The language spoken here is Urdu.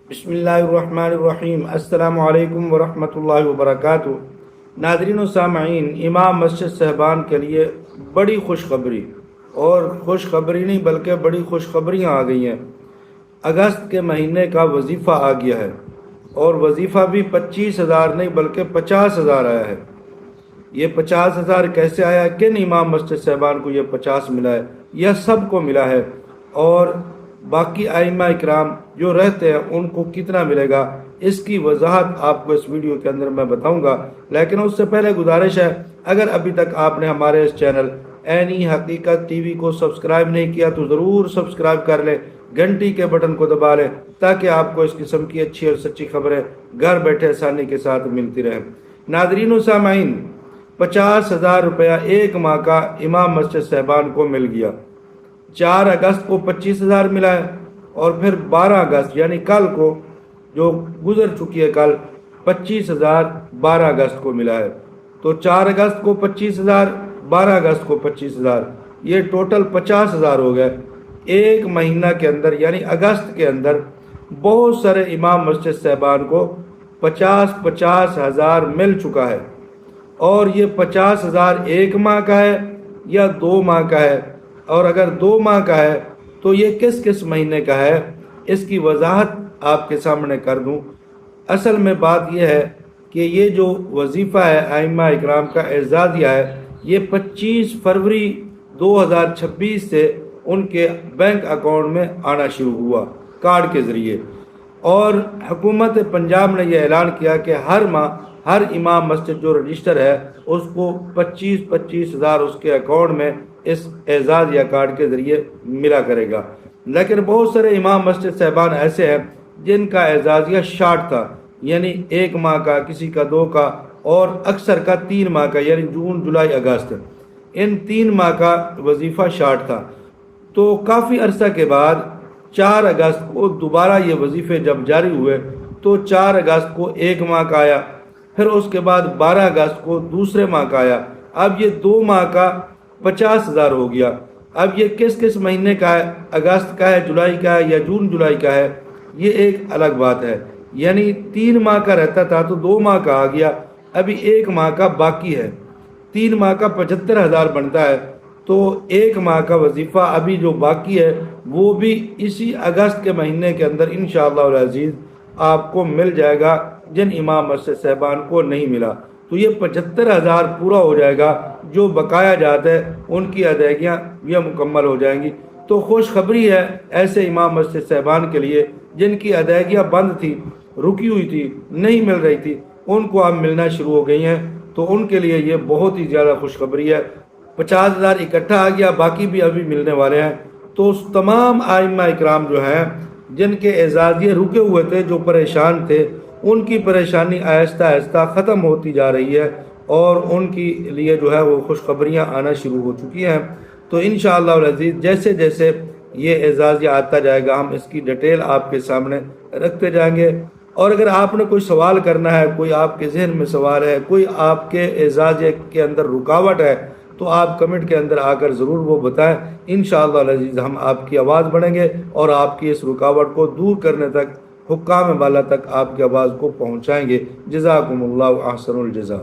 بسم اللہ الرحمن الرحیم۔ السلام علیکم ورحمۃ اللہ وبرکاتہ۔ ناظرین و سامعین، امام مسجد صاحبان کے لیے بڑی خوشخبری، اور خوشخبری نہیں بلکہ بڑی خوشخبریاں آ گئی ہیں۔ اگست کے مہینے کا وظیفہ آ گیا ہے، اور وظیفہ بھی 25,000 نہیں بلکہ 50,000 آیا ہے۔ یہ 50,000 کیسے آیا؟ کن امام مسجد صاحبان کو یہ 50 ملا ہے؟ یہ سب کو ملا ہے، اور باقی ائمہ اکرام جو رہتے ہیں ان کو کتنا ملے گا، اس کی وضاحت آپ کو اس ویڈیو کے اندر میں بتاؤں گا۔ لیکن اس سے پہلے گزارش ہے، اگر ابھی تک آپ نے ہمارے اس چینل عینی حقیقت ٹی وی کو سبسکرائب نہیں کیا تو ضرور سبسکرائب کر لیں، گھنٹی کے بٹن کو دبا لیں، تاکہ آپ کو اس قسم کی اچھی اور سچی خبریں گھر بیٹھے آسانی کے ساتھ ملتی رہیں۔ ناظرین و سامعین، 50,000 روپیہ ایک ماہ کا امام مسجد صاحبان کو مل گیا۔ 4 اگست کو 25,000 ملا ہے، اور پھر 12 اگست یعنی کل کو جو گزر چکی ہے، کل 25,000 12 اگست کو ملا ہے۔ تو 4 اگست کو 25,000، 12 اگست کو 25,000، یہ ٹوٹل 50,000 ہو گئے۔ ایک مہینہ کے اندر یعنی اگست کے اندر بہت سارے امام مسجد صاحبان کو 50,000 مل چکا ہے، اور یہ 50,000 ایک ماہ کا ہے یا 2 ماہ کا ہے، اور اگر 2 ماہ کا ہے تو یہ کس کس مہینے کا ہے، اس کی وضاحت آپ کے سامنے کر دوں۔ اصل میں بات یہ ہے کہ یہ جو وظیفہ ہے ائمہ اکرام کا اعزازیہ ہے، یہ 25 فروری 2026 سے ان کے بینک اکاؤنٹ میں آنا شروع ہوا کارڈ کے ذریعے، اور حکومت پنجاب نے یہ اعلان کیا کہ ہر ماہ ہر امام مسجد جو رجسٹر ہے اس کو 25,000 اس کے اکاؤنٹ میں اس اعزازیہ کارڈ کے ذریعے ملا کرے گا۔ لیکن بہت سارے امام مسجد صاحبان ایسے ہیں جن کا اعزازیہ شارٹ تھا، یعنی 1 ماہ کا، کسی کا 2 کا، اور اکثر کا 3 ماہ کا، یعنی جون جولائی اگست، ان 3 ماہ کا وظیفہ شارٹ تھا۔ تو کافی عرصہ کے بعد 4 اگست کو دوبارہ یہ وظیفے جب جاری ہوئے تو 4 اگست کو 1 ماہ کا آیا، پھر اس کے بعد 12 اگست کو دوسرے ماہ کا آیا۔ اب یہ 2 ماہ کا 50,000 ہو گیا۔ اب یہ کس کس مہینے کا ہے، اگست کا ہے، جولائی کا ہے یا جون جولائی کا ہے، یہ ایک الگ بات ہے۔ یعنی 3 ماہ کا رہتا تھا تو 2 ماہ کا آ گیا، ابھی 1 ماہ کا باقی ہے۔ 3 ماہ کا 75,000 بنتا ہے، تو 1 ماہ کا وظیفہ ابھی جو باقی ہے وہ بھی اسی اگست کے مہینے کے اندر انشاءاللہ العزیز آپ کو مل جائے گا، جن امام مسجد صاحبان کو نہیں ملا۔ تو یہ 75,000 پورا ہو جائے گا، جو بقایا جاتا ہے ان کی ادائیگیاں یہ مکمل ہو جائیں گی۔ تو خوشخبری ہے ایسے امام مسجد صاحبان کے لیے جن کی ادائیگیاں بند تھی، رکی ہوئی تھی، نہیں مل رہی تھی، ان کو اب ملنا شروع ہو گئی ہیں۔ تو ان کے لیے یہ بہت ہی زیادہ خوشخبری ہے۔ 50,000 اکٹھا آ گیا، باقی بھی ابھی ملنے والے ہیں۔ تو تمام ائمہ اکرام جو ہیں جن کے اعزازیے رکے ہوئے تھے، جو پریشان تھے، ان کی پریشانی آہستہ آہستہ ختم ہوتی جا رہی ہے، اور ان کی لیے جو ہے وہ خوشخبریاں آنا شروع ہو چکی ہیں۔ تو انشاءاللہ العزیز جیسے جیسے یہ اعزازیہ آتا جائے گا، ہم اس کی ڈیٹیل آپ کے سامنے رکھتے جائیں گے۔ اور اگر آپ نے کوئی سوال کرنا ہے، کوئی آپ کے ذہن میں سوال ہے، کوئی آپ کے اعزازیہ کے اندر رکاوٹ ہے، تو آپ کمنٹ کے اندر آ کر ضرور وہ بتائیں۔ انشاءاللہ العزیز ہم آپ کی آواز بڑھیں گے، اور آپ کی اس رکاوٹ کو دور کرنے تک، حکام بالا تک آپ کی آواز کو پہنچائیں گے۔ جزاکم اللہ احسن الجزا۔